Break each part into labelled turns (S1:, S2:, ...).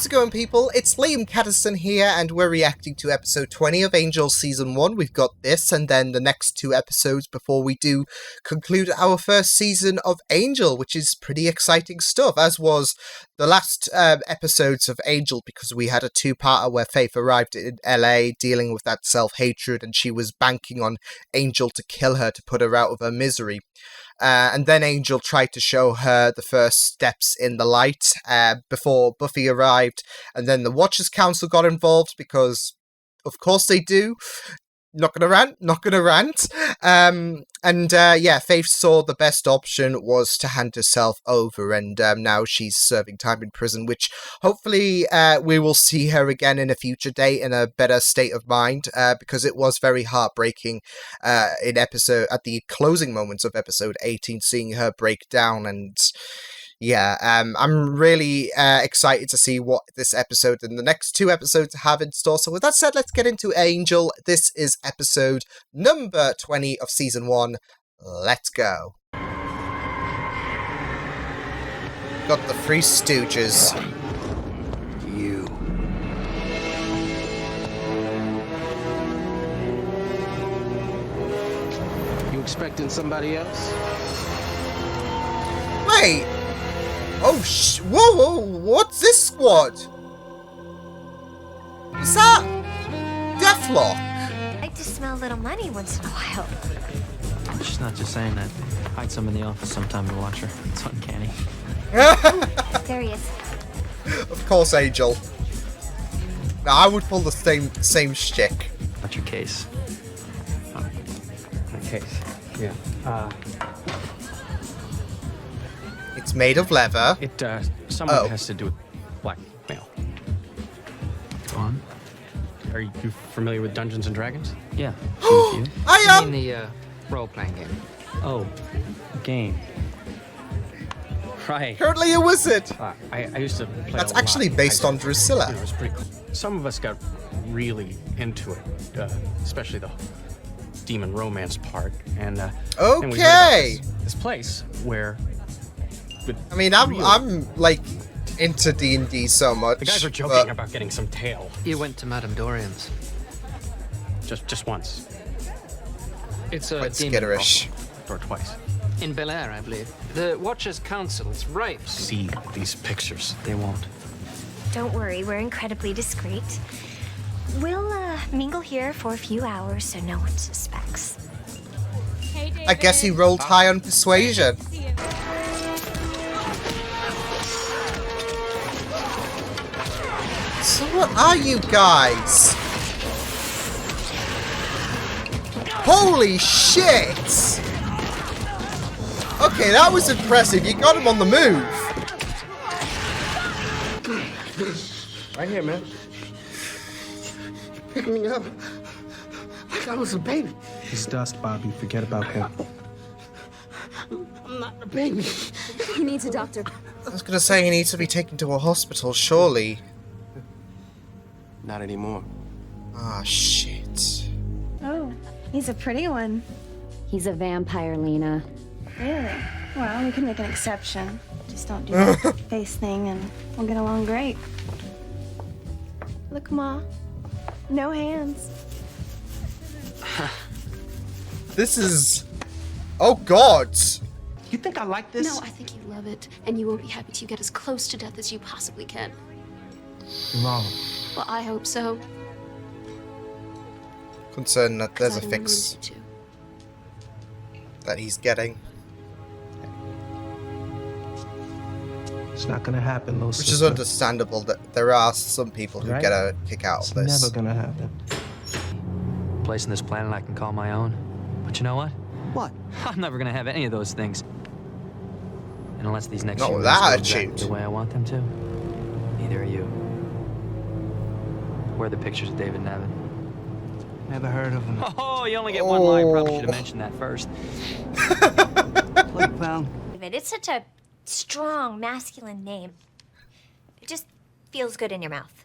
S1: How's it going, people? It's Liam Caddison here, and we're reacting to episode 20 of Angel Season 1. We've got this, and then the next 2 episodes before we do conclude our first season of Angel, which is pretty exciting stuff, as was the last episodes of Angel, because we had a 2-parter where Faith arrived in LA dealing with that self-hatred, and she was banking on Angel to kill her to put her out of her misery. And then Angel tried to show her the first steps in the light before Buffy arrived. And then the Watchers Council got involved because, of course they do. Not gonna rant. Yeah, Faith saw the best option was to hand herself over, and now she's serving time in prison, which hopefully we will see her again in a future date in a better state of mind, because it was very heartbreaking at the closing moments of episode 18, seeing her break down. And yeah, I'm really excited to see what this episode and the next 2 episodes have in store. So with that said, let's get into Angel. This is episode number 20 of season 1. Let's go. Got the Three Stooges.
S2: You. You expecting somebody else?
S1: Wait. Oh, whoa, what's this squad? Is that Deathlock?
S3: I like to smell a little money once in a while.
S4: She's not just saying that. Hide some in the office sometime to watch her. It's uncanny.
S3: There he is.
S1: Of course, Angel. Now, I would pull the same shtick.
S4: What's your case?
S2: My case. Yeah.
S1: It's made of leather.
S2: It somewhat has to do with blackmail.
S4: Go on.
S2: Are you familiar with Dungeons and Dragons?
S4: Yeah. You?
S1: I am.
S5: The role-playing game.
S4: Oh, game.
S2: Right.
S1: Currently a wizard.
S2: I used to play.
S1: That's
S2: a lot
S1: actually
S2: in
S1: based
S2: high
S1: on
S2: school.
S1: Drusilla.
S2: You know, it was pretty cool. Some of us got really into it, especially the demon romance part. And we heard about
S1: Okay.
S2: this place where.
S1: I mean, I'm like into D&D so much.
S2: The guys were joking about getting some tail.
S5: You went to Madame Dorian's.
S2: Just once.
S5: It's a
S1: Quite
S5: demon
S1: skitterish.
S2: Or twice.
S5: brothel in Bel Air, I believe. The Watchers Council is ripe.
S2: See these pictures.
S4: They won't.
S3: Don't worry, we're incredibly discreet. We'll mingle here for a few hours so no one suspects.
S6: Hey, David.
S1: I guess he rolled high on persuasion.
S6: See you.
S1: So what are you guys? Holy shit! Okay, that was impressive. You got him on the move.
S7: Right here, man. Pick me up. Like I was a baby.
S8: It's dust, Bobby. Forget about him.
S7: I'm not a baby.
S6: He needs a doctor.
S1: I was gonna say he needs to be taken to a hospital, surely.
S7: Not anymore.
S1: Ah, shit.
S9: Oh, he's a pretty one.
S10: He's a vampire, Lena.
S9: Really? Well, we can make an exception. Just don't do that face thing and we'll get along great. Look, Ma. No hands.
S1: This is... Oh, God.
S7: You think I like this?
S6: No, I think you love it, and you will be happy to get as close to death as you possibly can.
S8: You're wrong.
S6: Well, I hope so.
S1: Concerned that there's a
S6: 'Cause I didn't
S1: fix
S6: want you to.
S1: that he's getting.
S8: It's not gonna happen, little
S1: Which
S8: sister.
S1: is understandable that there are some people who
S8: Right?
S1: get a kick out
S8: It's
S1: of this.
S8: never gonna happen.
S4: Place on this planet I can call my own. But you know what?
S7: What?
S4: I'm never gonna have any of those things. And unless these next
S1: Not
S4: few
S1: with
S4: months
S1: that
S4: go exactly
S1: attitude.
S4: the way I want them to, neither are you. Where are the pictures of David Nevin?
S8: Never heard of him.
S4: Oh, you only get one line. Probably should have mentioned that first.
S8: Look, pal.
S3: David, it's such a strong, masculine name. It just feels good in your mouth.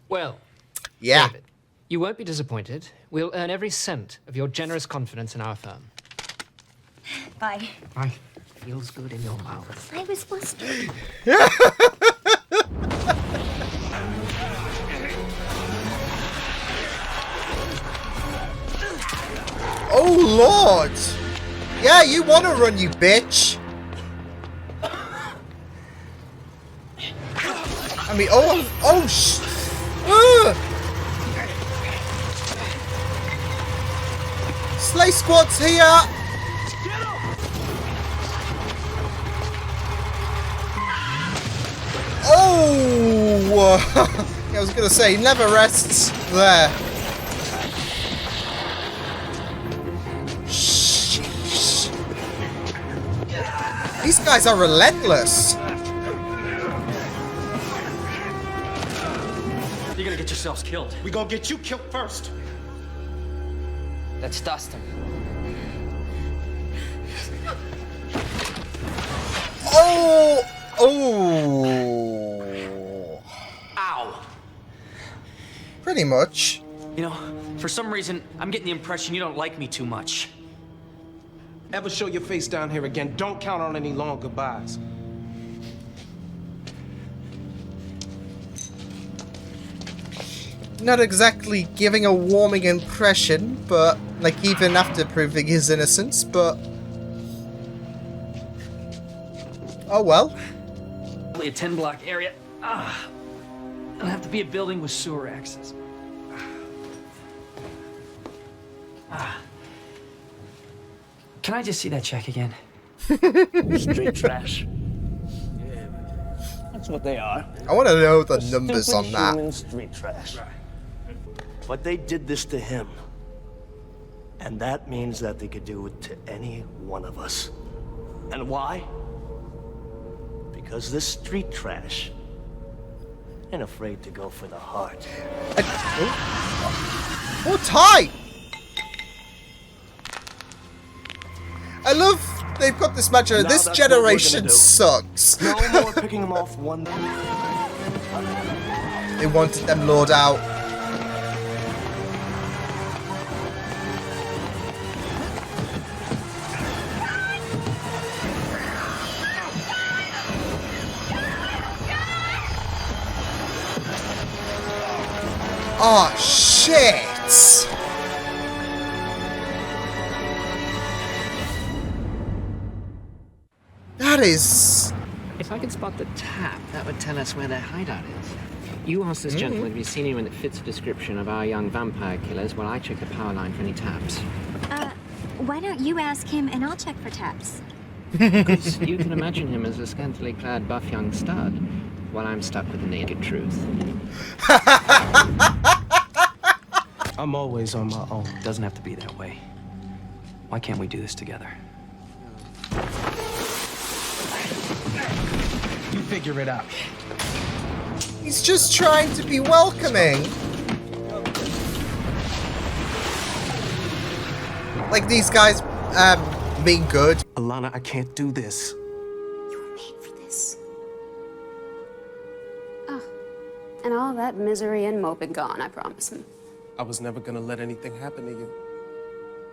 S5: Well,
S1: Yeah.
S5: David, you won't be disappointed. We'll earn every cent of your generous confidence in our firm.
S9: Bye.
S2: Bye.
S5: Feels good in your mouth.
S3: I was flustered.
S1: Oh Lord! Yeah, you want to run, you bitch. I mean, Slay Squad's here! Oh! Yeah, I was gonna say, he never rests there. Shh. These guys are relentless.
S4: You're gonna get yourselves killed.
S7: We gonna get you killed first.
S4: Let's dust him.
S1: Oh!
S4: Ow!
S1: Pretty much.
S4: You know, for some reason, I'm getting the impression you don't like me too much.
S7: Ever show your face down here again, don't count on any long goodbyes.
S1: Not exactly giving a warming impression, but like even after proving his innocence, but oh well.
S4: Probably a 10-block area. It'll have to be a building with sewer access. Can I just see that check again?
S11: Street trash. That's what they are.
S1: I want to know the numbers on that.
S11: Human street trash. But they did this to him. And that means that they could do it to any one of us. And why? Because this street trash ain't afraid to go for the heart.
S1: Oh, tight! I love they've got this match.
S11: Now
S1: This
S11: that's what we're
S1: generation
S11: gonna do.
S1: sucks.
S11: No more picking them off one.
S1: They wanted them lured out. Oh shit! That is.
S5: If I could spot the tap, that would tell us where their hideout is. You ask this gentleman if he's seen anyone that fits the description of our young vampire killers while I check the power line for any taps.
S3: Why don't you ask him and I'll check for taps?
S5: Because you can imagine him as a scantily clad buff young stud, while I'm stuck with the naked truth.
S7: I'm always on my own.
S4: It doesn't have to be that way. Why can't we do this together?
S7: You figure it out.
S1: He's just trying to be welcoming. Like these guys, being good.
S7: Alana, I can't do this.
S6: You were made for this. Oh, and all that misery and moping gone, I promise him.
S7: I was never gonna let anything happen to you.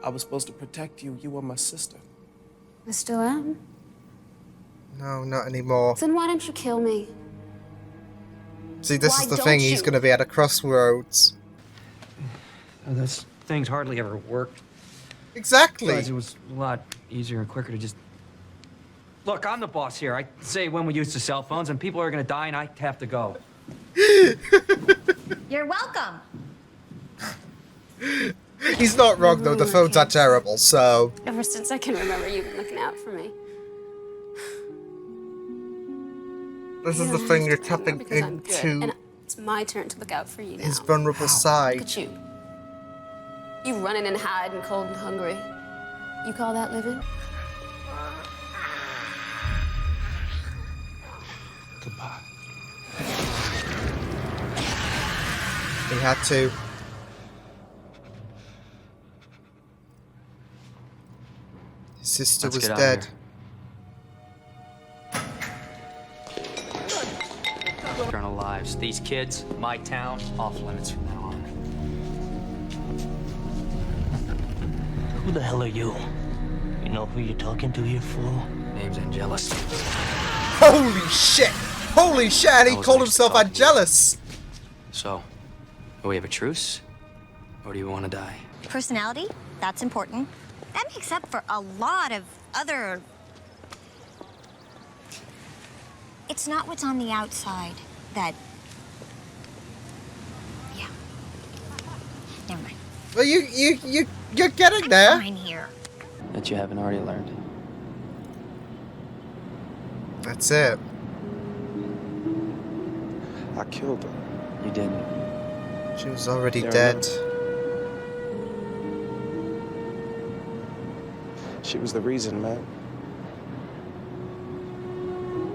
S7: I was supposed to protect you. You were my sister.
S6: I still am.
S1: No, not anymore.
S6: Then why didn't you kill me?
S1: See, this
S6: Why
S1: is the
S6: don't
S1: thing. He's
S6: you?
S1: going to be at a crossroads.
S4: Those things hardly ever worked.
S1: Exactly.
S4: Besides, it was a lot easier and quicker to just... Look, I'm the boss here. I say when we use the cell phones, and people are gonna die, and I have to go.
S3: You're welcome.
S1: He's not wrong, though. The phones are terrible, so...
S6: Ever since I can remember, you've been looking out for me.
S1: This is
S6: You
S1: the
S6: don't
S1: thing,
S6: have
S1: you're
S6: to anymore
S1: tapping
S6: because I'm good,
S1: into
S6: and it's my turn to look out for you now.
S1: his vulnerable
S6: Look
S1: side.
S6: at you. You running and hiding, cold and hungry. You call that living?
S7: Goodbye.
S1: He had to. His sister
S4: Let's
S1: was
S4: get out of
S1: dead.
S4: here. Eternal lives. These kids, my town, off limits from now on.
S11: Who the hell are you? You know who you're talking to here, fool?
S4: name's Angelus.
S1: Holy shit! Holy shit! And he
S4: I was
S1: called
S4: next to
S1: himself
S4: talk.
S1: Angelus.
S4: So, do we have a truce? Or do you want to die?
S3: Personality, that's important. That makes up for a lot of other... It's not what's on the outside that... Yeah. Never mind.
S1: Well, you're getting there.
S3: I'm fine here.
S4: That you haven't already learned.
S1: That's it.
S8: I killed her.
S4: You didn't.
S1: She was already
S8: There
S1: dead.
S8: She was the reason, man.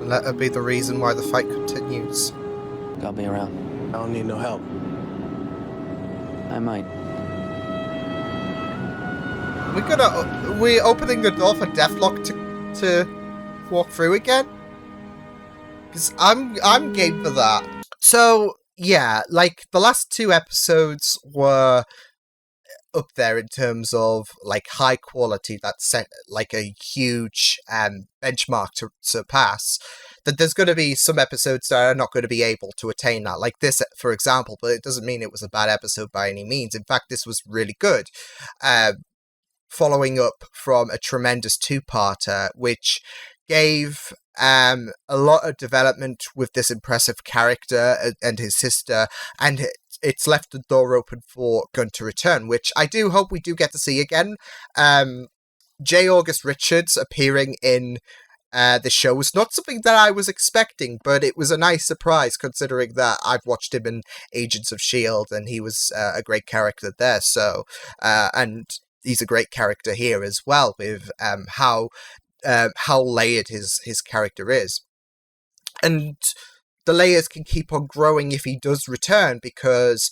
S1: Let her be the reason why the fight continues.
S4: I'll be around.
S7: I don't need no help.
S4: I might.
S1: We're opening the door for Deathlock to walk through again? Because I'm game for that. So, yeah, like, the last 2 episodes were up there in terms of, like, high quality that set, like, a huge benchmark to surpass. That there's going to be some episodes that are not going to be able to attain that, like this, for example, but it doesn't mean it was a bad episode by any means. In fact, this was really good. Following up from a tremendous 2-parter, which gave a lot of development with this impressive character and his sister, and it's left the door open for Gunn to return, which I do hope we do get to see again. J. August Richards appearing in the show was not something that I was expecting, but it was a nice surprise considering that I've watched him in Agents of S.H.I.E.L.D. and he was a great character there, so, and he's a great character here as well, with how layered his character is. And the layers can keep on growing if he does return, because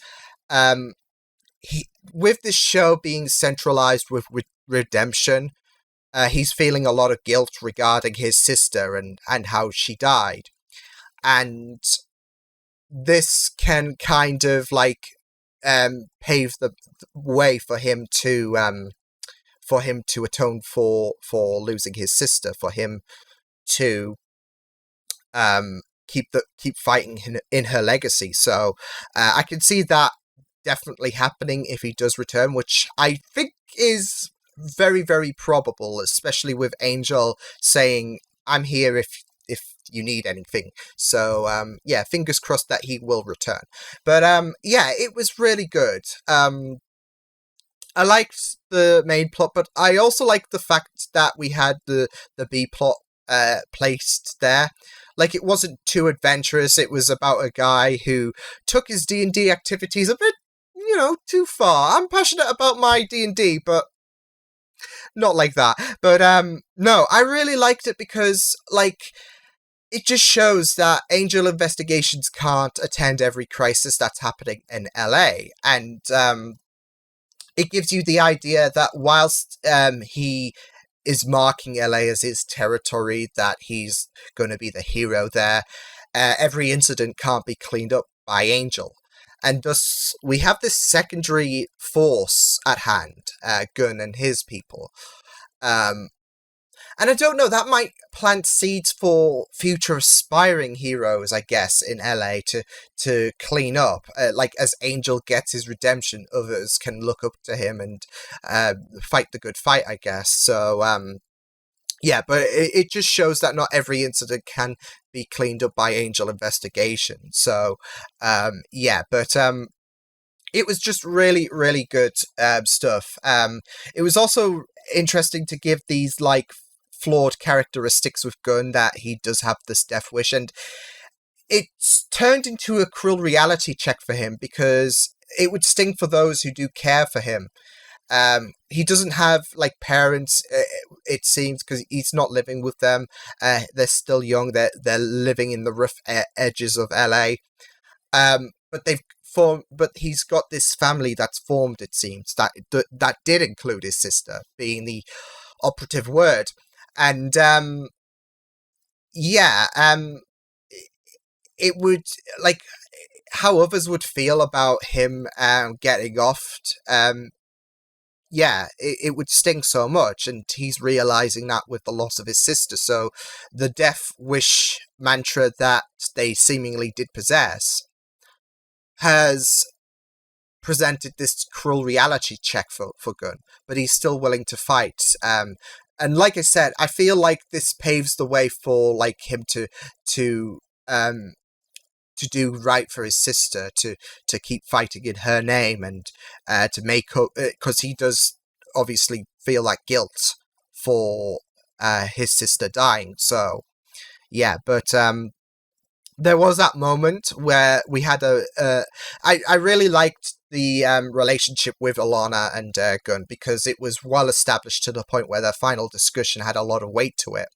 S1: with this show being centralized with redemption, he's feeling a lot of guilt regarding his sister and how she died. And this can kind of like pave the way for him to atone for losing his sister, for him to keep fighting in her legacy. So I can see that definitely happening if he does return, which I think is very, very probable, especially with Angel saying, "I'm here if you need anything." So yeah, fingers crossed that he will return. But yeah, it was really good. I liked the main plot, but I also liked the fact that we had the B plot placed there. Like, it wasn't too adventurous. It was about a guy who took his D&D activities a bit, too far. I'm passionate about my D&D, but not like that. But no, I really liked it because, like, it just shows that Angel Investigations can't attend every crisis that's happening in LA. And it gives you the idea that whilst he is marking LA as his territory, that he's going to be the hero there, every incident can't be cleaned up by Angel. And thus, we have this secondary force at hand, Gunn and his people. And I don't know, that might plant seeds for future aspiring heroes, I guess, in LA to clean up. Like, as Angel gets his redemption, others can look up to him and fight the good fight, I guess. So, yeah, but it just shows that not every incident can be cleaned up by Angel Investigation. So, yeah, but it was just really, really good stuff. It was also interesting to give these, like, flawed characteristics with Gunn, that he does have this death wish, and it's turned into a cruel reality check for him, because it would sting for those who do care for him. He doesn't have, like, parents, it seems, because he's not living with them. They're still young. They're living in the rough edges of LA. But he's got this family that's formed, it seems, that did include his sister, being the operative word. And yeah, it would, like, how others would feel about him getting offed. it would sting so much, and he's realizing that with the loss of his sister. So the death wish mantra that they seemingly did possess has presented this cruel reality check for Gunn, but he's still willing to fight. And like I said, I feel like this paves the way for like him to do right for his sister, to keep fighting in her name, and to make up, because he does obviously feel that guilt for his sister dying. So yeah, but there was that moment where we had I really liked the relationship with Alana and Gunn, because it was well established to the point where their final discussion had a lot of weight to it.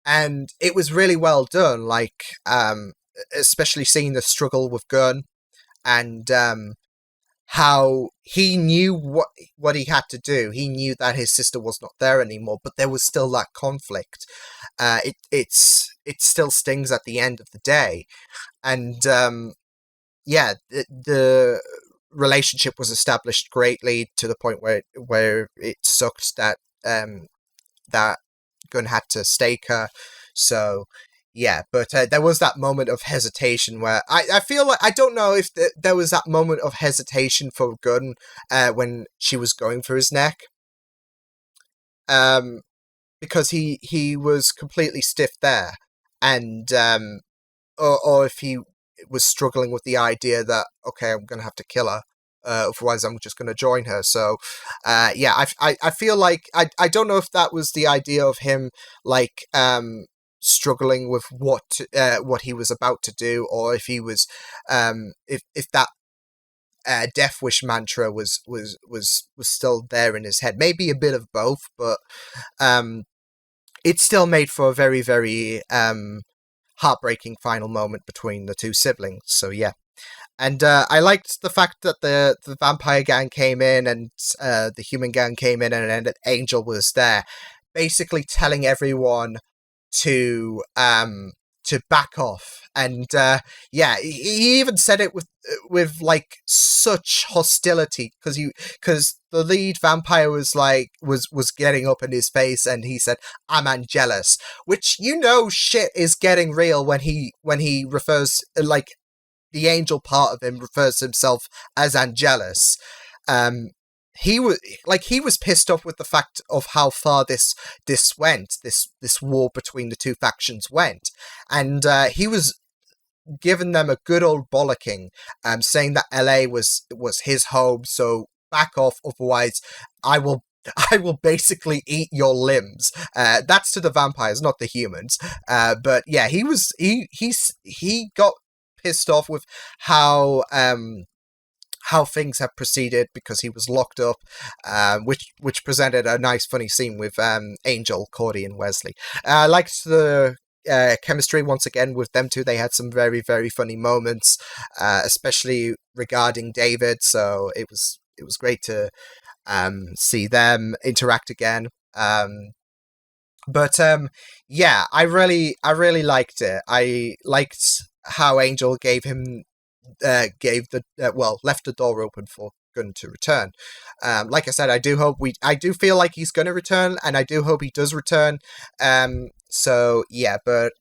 S1: And it was really well done, like, especially seeing the struggle with Gunn, and how he knew what he had to do. He knew that his sister was not there anymore, but there was still that conflict. It still stings at the end of the day. And the relationship was established greatly to the point where it sucked that that Gunn had to stake her. So yeah, but there was that moment of hesitation where I feel like, I don't know if there was that moment of hesitation for Gunn when she was going for his neck, because he was completely stiff there, and or if he was struggling with the idea that, okay, I'm gonna have to kill her, otherwise I'm just gonna join her. So I feel like I don't know if that was the idea of him, like, struggling with what he was about to do, or if he was if that death wish mantra was still there in his head. Maybe a bit of both, but it still made for a very, very heartbreaking final moment between the two siblings. So yeah. And I liked the fact that the vampire gang came in, and the human gang came in, and Angel was there, basically telling everyone to back off. And he even said it with like such hostility, because the lead vampire was getting up in his face, and he said, "I'm Angelus," which, shit is getting real when he refers, like, the angel part of him refers to himself as Angelus. He was pissed off with the fact of how far this went, this war between the two factions went, and he was giving them a good old bollocking, saying that LA was his home, so back off, otherwise I will basically eat your limbs. That's to the vampires, not the humans. But yeah, he got pissed off with how things have proceeded, because he was locked up, which presented a nice funny scene with Angel, Cordy, and Wesley. I liked the chemistry once again with them two. They had some very, very funny moments, especially regarding David. So it was great to see them interact again. But I really liked it. I liked how Angel left the door open for Gunn to return. Like I said, I do feel like he's going to return, and I do hope he does return. So yeah, but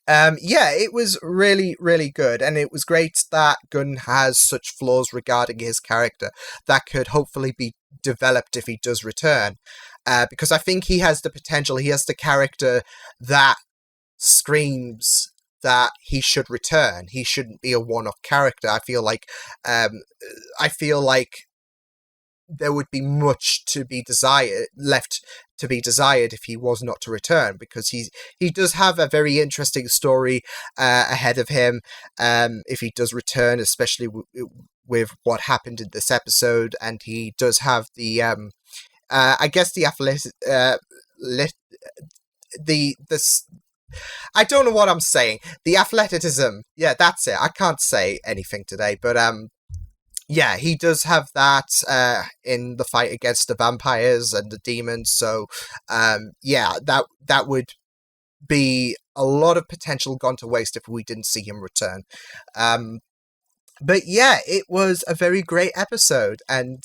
S1: it was really, really good, and it was great that Gunn has such flaws regarding his character that could hopefully be developed if he does return. Because I think he has the potential, he has the character that screams that he should return. He shouldn't be a one-off character. I feel like there would be much left to be desired if he was not to return, because he does have a very interesting story ahead of him if he does return, especially with what happened in this episode. And he does have the I guess the athletic I don't know what I'm saying. The athleticism. Yeah, that's it. I can't say anything today, but yeah, he does have that in the fight against the vampires and the demons. So that would be a lot of potential gone to waste if we didn't see him return. But yeah, it was a very great episode, and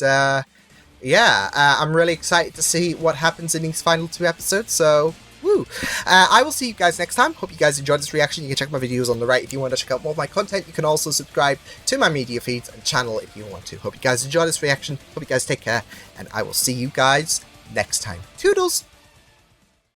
S1: yeah, I'm really excited to see what happens in these final 2 episodes, so woo! I will see you guys next time. Hope you guys enjoyed this reaction. You can check my videos on the right if you want to check out more of my content. You can also subscribe to my media feeds and channel if you want to. Hope you guys enjoyed this reaction. Hope you guys take care, and I will see you guys next time. Toodles!